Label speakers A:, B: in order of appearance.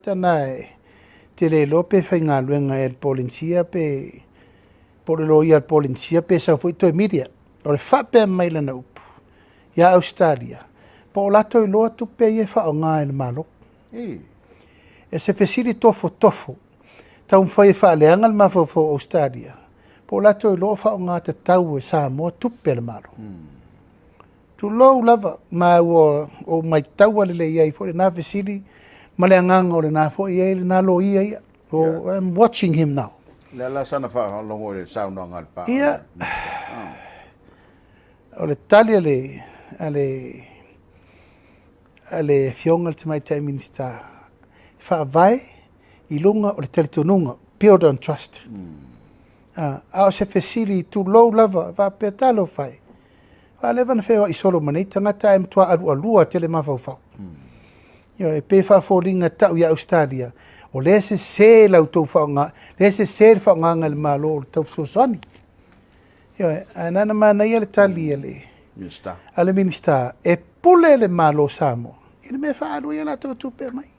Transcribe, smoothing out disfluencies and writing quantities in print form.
A: Tanae te le lope whainga luenga e polinsia pe polelo ia polinsia pe sa foi to media o le whape mai lana upu ia Australia po lato I loa tupe ia whaonga e le malo e se fesiri tofo tau mwhai whaaleanga le mawhau Australia po lato I loa whaonga te tau e Samoa tupe le malo tu lou lava ma o mai tau ale le ia I fo le na fesiri Maleanganga o le nā fo ia le nā lo ia. I'm watching him now.
B: Le la sana fa longo le sauna ngal pa.
A: Ia. O le tali ale fionga te mai tai minister. Fa vai I lunga o le teletonunga build on trust. A se fesili tu low lava va petalo fai. Va leva na feo I solo mani tangata em tua alua tele mafau. Yo e pe fa folinga tau ia Australia o le se lau tau whaonga le se whaonga ngal malo tau sosani yo anana mana ia le tali
B: Minister
A: ale minister e pule le malo Samoa ile me fa alu ia la tau tupe mai